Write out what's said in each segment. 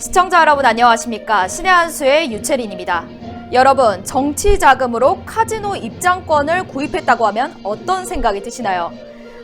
시청자 여러분 안녕하십니까? 신의 한수의 유채린입니다. 여러분, 정치 자금으로 카지노 입장권을 구입했다고 하면 어떤 생각이 드시나요?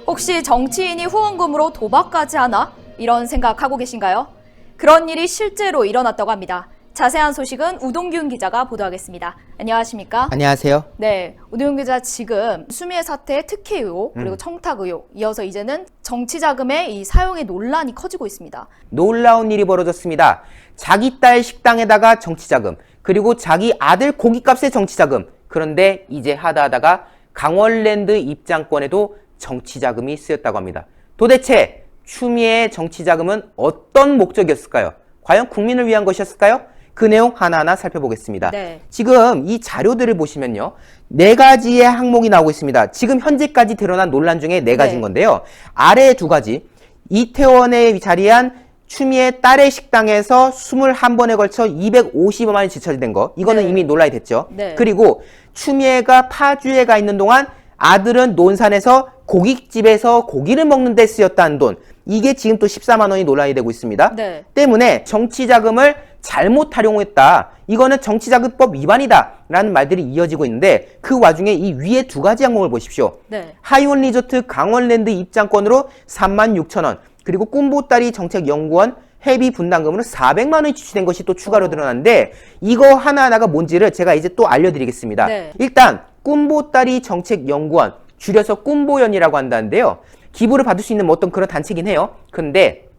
혹시 정치인이 후원금으로 도박까지 하나? 이런 생각하고 계신가요? 그런 일이 실제로 일어났다고 합니다. 자세한 소식은 우동균 기자가 보도하겠습니다. 안녕하십니까? 안녕하세요. 네, 우동균 기자, 지금 수미애 사태 특혜 의혹 그리고 청탁 의혹, 이어서 이제는 정치 자금의 이 사용의 논란이 커지고 있습니다. 놀라운 일이 벌어졌습니다. 자기 딸 식당에다가 정치자금, 그리고 자기 아들 고깃값에 정치자금. 그런데 이제 하다하다가 강원랜드 입장권에도 정치자금이 쓰였다고 합니다. 도대체 추미애의 정치자금은 어떤 목적이었을까요? 과연 국민을 위한 것이었을까요? 그 내용 하나하나 살펴보겠습니다. 네. 지금 이 자료들을 보시면요, 4가지의 항목이 나오고 있습니다. 지금 현재까지 드러난 논란 중에 4가지인 건데요. 아래 2가지, 이태원에 자리한 추미애 딸의 식당에서 21번에 걸쳐 250만 원이 지출된 거, 이거는 네. 이미 논란이 됐죠. 네. 그리고 추미애가 파주에 가 있는 동안 아들은 논산에서 고깃집에서 고기를 먹는 데 쓰였다는 돈, 이게 지금 또 14만 원이 논란이 되고 있습니다. 네. 때문에 정치자금을 잘못 활용했다, 이거는 정치자금법 위반이다 라는 말들이 이어지고 있는데, 그 와중에 이 위에 2가지 항목을 보십시오. 네. 하이원 리조트 강원랜드 입장권으로 36,000원, 그리고 꿈보따리 정책연구원 회비 분담금으로 400만 원이 지출된 것이 또 추가로 드러났는데, 이거 하나하나가 뭔지를 제가 이제 또 알려드리겠습니다. 네. 일단 꿈보따리 정책연구원, 줄여서 꿈보연이라고 한다는데요, 기부를 받을 수 있는 뭐 어떤 그런 단체긴 해요. 근데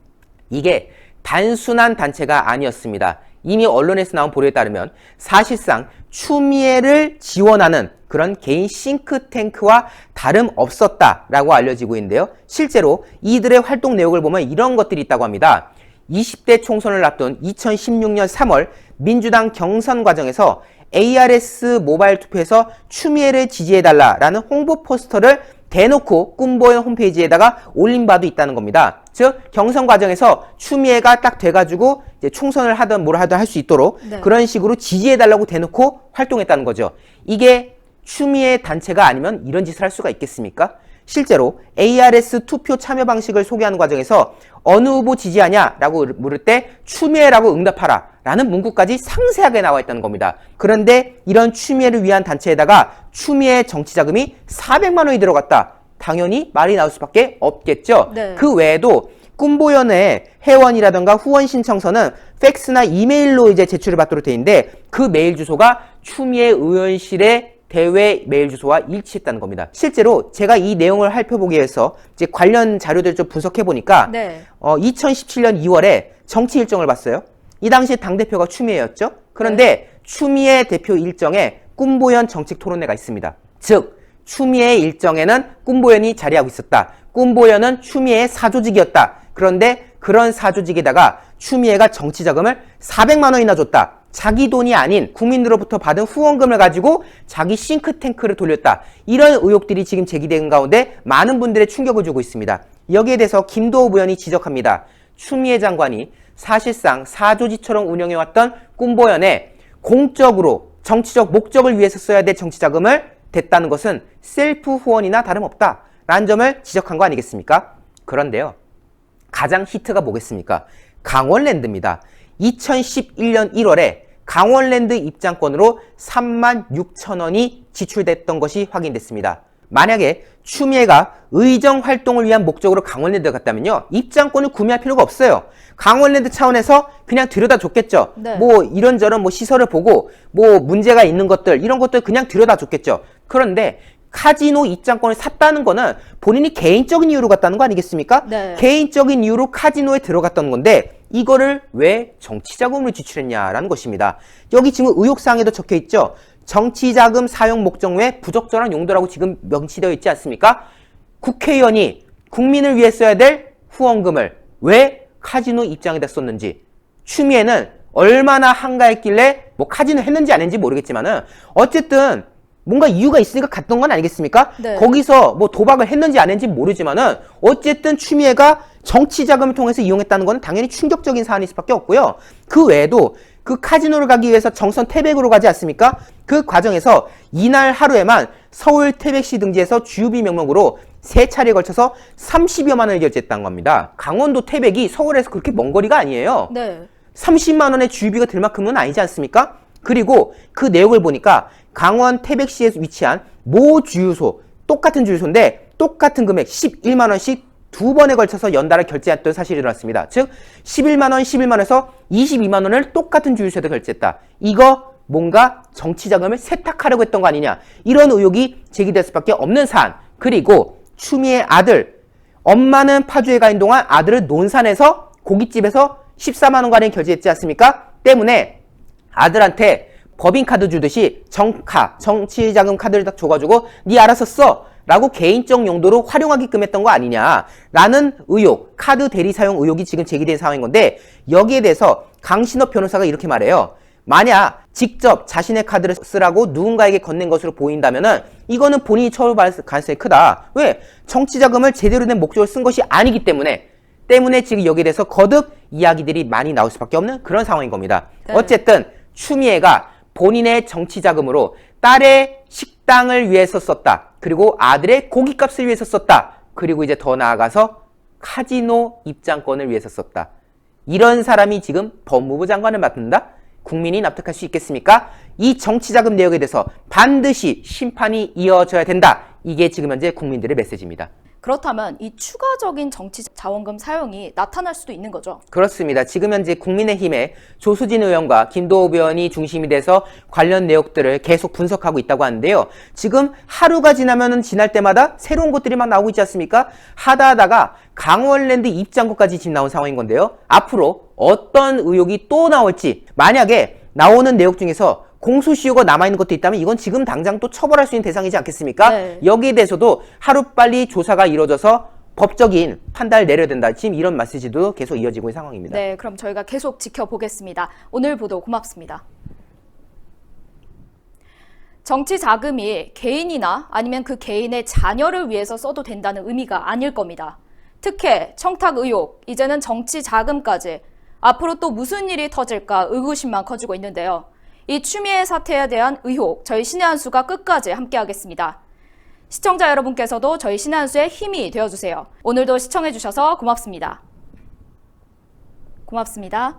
이게 단순한 단체가 아니었습니다. 이미 언론에서 나온 보도에 따르면 사실상 추미애를 지원하는 그런 개인 싱크탱크와 다름없었다라고 알려지고 있는데요. 실제로 이들의 활동 내역을 보면 이런 것들이 있다고 합니다. 20대 총선을 앞둔 2016년 3월 민주당 경선 과정에서 ARS 모바일 투표에서 추미애를 지지해달라라는 홍보 포스터를 대놓고 꿈보연 홈페이지에다가 올린 바도 있다는 겁니다. 즉, 경선 과정에서 추미애가 딱 돼가지고 이제 총선을 하든 뭘 하든 할 수 있도록 네. 그런 식으로 지지해달라고 대놓고 활동했다는 거죠. 이게 추미애 단체가 아니면 이런 짓을 할 수가 있겠습니까? 실제로 ARS 투표 참여 방식을 소개하는 과정에서 어느 후보 지지하냐라고 물을 때 추미애라고 응답하라 라는 문구까지 상세하게 나와 있다는 겁니다. 그런데 이런 추미애를 위한 단체에다가 추미애 정치자금이 400만 원이 들어갔다, 당연히 말이 나올 수밖에 없겠죠. 네. 그 외에도 꿈보연의 회원이라던가 후원 신청서는 팩스나 이메일로 이제 제출을 받도록 돼 있는데, 그 메일 주소가 추미애 의원실의 대외 메일 주소와 일치했다는 겁니다. 실제로 제가 이 내용을 살펴보기 위해서 이제 관련 자료들을 좀 분석해 보니까, 네. 2017년 2월에 정치 일정을 봤어요. 이 당시 당대표가 추미애였죠. 그런데 추미애 대표 일정에 꿈보연 정책 토론회가 있습니다. 즉, 추미애 일정에는 꿈보연이 자리하고 있었다. 꿈보연은 추미애의 사조직이었다. 그런데 그런 사조직에다가 추미애가 정치자금을 400만 원이나 줬다. 자기 돈이 아닌 국민들로부터 받은 후원금을 가지고 자기 싱크탱크를 돌렸다. 이런 의혹들이 지금 제기된 가운데 많은 분들의 충격을 주고 있습니다. 여기에 대해서 김도읍 의원이 지적합니다. 추미애 장관이 사실상 사조직처럼 운영해왔던 꿈보연에 공적으로 정치적 목적을 위해서 써야 될 정치자금을 댔다는 것은 셀프 후원이나 다름없다 라는 점을 지적한 거 아니겠습니까? 그런데요, 가장 히트가 뭐겠습니까? 강원랜드입니다. 2011년 1월에 강원랜드 입장권으로 36,000원이 지출됐던 것이 확인됐습니다. 만약에 추미애가 의정 활동을 위한 목적으로 강원랜드에 갔다면요, 입장권을 구매할 필요가 없어요. 강원랜드 차원에서 그냥 들여다 줬겠죠. 네. 뭐 이런저런 뭐 시설을 보고 뭐 문제가 있는 것들, 이런 것들 그냥 들여다 줬겠죠. 그런데 카지노 입장권을 샀다는 거는 본인이 개인적인 이유로 갔다는 거 아니겠습니까? 네. 개인적인 이유로 카지노에 들어갔던 건데, 이거를 왜 정치자금으로 지출했냐라는 것입니다. 여기 지금 의혹사항에도 적혀있죠. 정치자금 사용 목적 외 부적절한 용도라고 지금 명시되어 있지 않습니까? 국회의원이 국민을 위해 써야 될 후원금을 왜 카지노 입장에다 썼는지, 추미애는 얼마나 한가했길래 뭐 카지노 했는지 안 했는지 모르겠지만은 어쨌든 뭔가 이유가 있으니까 갔던 건 아니겠습니까? 네. 거기서 뭐 도박을 했는지 안 했는지 모르지만은 어쨌든 추미애가 정치 자금을 통해서 이용했다는 건 당연히 충격적인 사안일 수밖에 없고요. 그 외에도 그 카지노를 가기 위해서 정선 태백으로 가지 않습니까? 그 과정에서 이날 하루에만 서울 태백시 등지에서 주유비 명목으로 3차례에 걸쳐서 30여만 원을 결제했다는 겁니다. 강원도 태백이 서울에서 그렇게 먼 거리가 아니에요. 네. 30만 원의 주유비가 들 만큼은 아니지 않습니까? 그리고 그 내역을 보니까 강원 태백시에 위치한 모 주유소, 똑같은 주유소인데 똑같은 금액 11만 원씩 두 번에 걸쳐서 연달아 결제했던 사실이 일어났습니다. 즉 11만 원, 11만 원에서 22만 원을 똑같은 주유소에다 결제했다. 이거 뭔가 정치 자금을 세탁하려고 했던 거 아니냐. 이런 의혹이 제기될 수밖에 없는 사안. 그리고 추미애 아들, 엄마는 파주에 가 있는 동안 아들은 논산에서 고깃집에서 14만 원가량 결제했지 않습니까? 때문에 아들한테 법인카드 주듯이 정치자금 카드를 딱 줘가지고 니 알아서 써 라고 개인적 용도로 활용하게끔 했던 거 아니냐라는 의혹, 카드 대리 사용 의혹이 지금 제기된 상황인 건데, 여기에 대해서 강신업 변호사가 이렇게 말해요. 만약 직접 자신의 카드를 쓰라고 누군가에게 건넨 것으로 보인다면은 이거는 본인이 처벌받을 가능성이 크다. 왜? 정치자금을 제대로 된 목적으로 쓴 것이 아니기 때문에 지금 여기에 대해서 거듭 이야기들이 많이 나올 수밖에 없는 그런 상황인 겁니다. 네. 어쨌든 추미애가 본인의 정치자금으로 딸의 식당을 위해서 썼다. 그리고 아들의 고깃값을 위해서 썼다. 그리고 이제 더 나아가서 카지노 입장권을 위해서 썼다. 이런 사람이 지금 법무부 장관을 맡는다? 국민이 납득할 수 있겠습니까? 이 정치자금 내역에 대해서 반드시 심판이 이어져야 된다. 이게 지금 현재 국민들의 메시지입니다. 그렇다면 이 추가적인 정치 자원금 사용이 나타날 수도 있는 거죠? 그렇습니다. 지금 현재 국민의힘의 조수진 의원과 김도읍 의원이 중심이 돼서 관련 내역들을 계속 분석하고 있다고 하는데요. 지금 하루가 지나면은 지날 때마다 새로운 것들이 막 나오고 있지 않습니까? 하다가 강원랜드 입장권까지 지금 나온 상황인 건데요. 앞으로 어떤 의혹이 또 나올지, 만약에 나오는 내역 중에서 공소시효가 남아있는 것도 있다면 이건 지금 당장 또 처벌할 수 있는 대상이지 않겠습니까? 네. 여기에 대해서도 하루빨리 조사가 이루어져서 법적인 판단을 내려야 된다. 지금 이런 메시지도 계속 이어지고 있는 상황입니다. 네, 그럼 저희가 계속 지켜보겠습니다. 오늘 보도 고맙습니다. 정치 자금이 개인이나 아니면 그 개인의 자녀를 위해서 써도 된다는 의미가 아닐 겁니다. 특혜, 청탁 의혹, 이제는 정치 자금까지 앞으로 또 무슨 일이 터질까 의구심만 커지고 있는데요. 이 추미애 사태에 대한 의혹, 저희 신의 한 수가 끝까지 함께하겠습니다. 시청자 여러분께서도 저희 신의 한 수의 힘이 되어주세요. 오늘도 시청해주셔서 고맙습니다. 고맙습니다.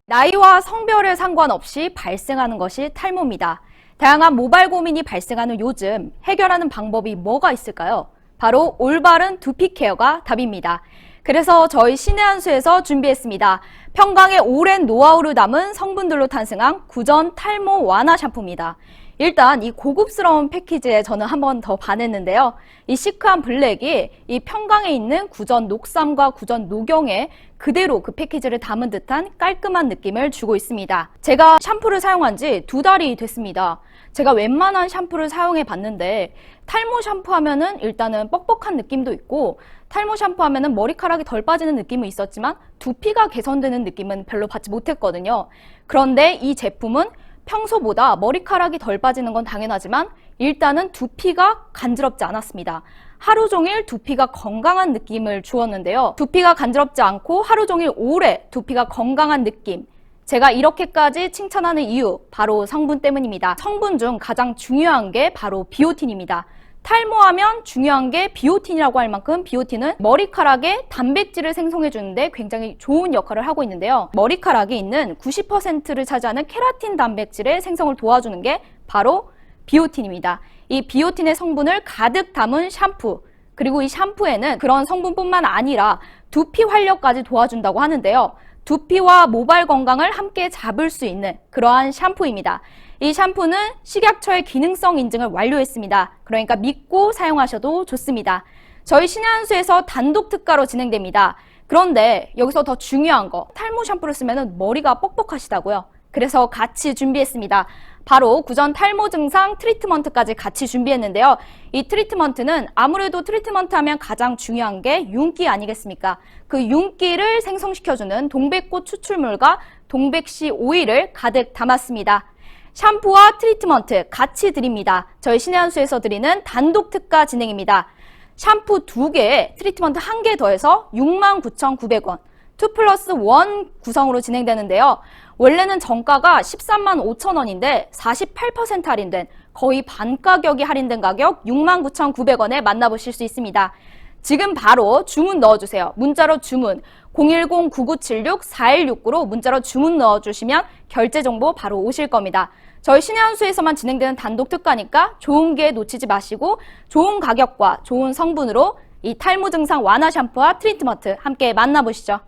나이와 성별에 상관없이 발생하는 것이 탈모입니다. 다양한 모발 고민이 발생하는 요즘 해결하는 방법이 뭐가 있을까요? 바로 올바른 두피 케어가 답입니다. 그래서 저희 신의 한 수에서 준비했습니다. 평강의 오랜 노하우를 담은 성분들로 탄생한 구전 탈모 완화 샴푸입니다. 일단 이 고급스러운 패키지에 저는 한 번 더 반했는데요. 이 시크한 블랙이 이 평강에 있는 구전 녹삼과 구전 녹용에 그대로 그 패키지를 담은 듯한 깔끔한 느낌을 주고 있습니다. 제가 샴푸를 사용한 지 2달이 됐습니다. 제가 웬만한 샴푸를 사용해 봤는데 탈모 샴푸 하면은 일단은 뻑뻑한 느낌도 있고 탈모 샴푸 하면은 머리카락이 덜 빠지는 느낌은 있었지만 두피가 개선되는 느낌은 별로 받지 못했거든요. 그런데 이 제품은 평소보다 머리카락이 덜 빠지는 건 당연하지만 일단은 두피가 간지럽지 않았습니다. 하루 종일 두피가 건강한 느낌을 주었는데요. 두피가 간지럽지 않고 하루 종일 오래 두피가 건강한 느낌. 제가 이렇게까지 칭찬하는 이유, 바로 성분 때문입니다. 성분 중 가장 중요한 게 바로 비오틴입니다. 탈모하면 중요한 게 비오틴이라고 할 만큼 비오틴은 머리카락에 단백질을 생성해 주는데 굉장히 좋은 역할을 하고 있는데요. 머리카락에 있는 90%를 차지하는 케라틴 단백질의 생성을 도와주는 게 바로 비오틴입니다. 이 비오틴의 성분을 가득 담은 샴푸, 그리고 이 샴푸에는 그런 성분뿐만 아니라 두피 활력까지 도와준다고 하는데요. 두피와 모발 건강을 함께 잡을 수 있는 그러한 샴푸입니다. 이 샴푸는 식약처의 기능성 인증을 완료했습니다. 그러니까 믿고 사용하셔도 좋습니다. 저희 신의 한 수에서 단독 특가로 진행됩니다. 그런데 여기서 더 중요한 거, 탈모 샴푸를 쓰면 머리가 뻑뻑하시다고요. 그래서 같이 준비했습니다. 바로 구전 탈모 증상 트리트먼트까지 같이 준비했는데요. 이 트리트먼트는 아무래도 트리트먼트 하면 가장 중요한 게 윤기 아니겠습니까? 그 윤기를 생성시켜주는 동백꽃 추출물과 동백씨 오일을 가득 담았습니다. 샴푸와 트리트먼트 같이 드립니다. 저희 신의 한 수에서 드리는 단독 특가 진행입니다. 샴푸 2개, 트리트먼트 1개 더해서 69,900원, 2+1 구성으로 진행되는데요. 원래는 정가가 13만 5천 원인데 48% 할인된 거의 반 가격이 할인된 가격 69,900원에 만나보실 수 있습니다. 지금 바로 주문 넣어주세요. 문자로 주문 010-9976-4169로 문자로 주문 넣어주시면 결제 정보 바로 오실 겁니다. 저희 신의 한 수에서만 진행되는 단독 특가니까 좋은 기회 놓치지 마시고 좋은 가격과 좋은 성분으로 이 탈모 증상 완화 샴푸와 트리트먼트 함께 만나보시죠.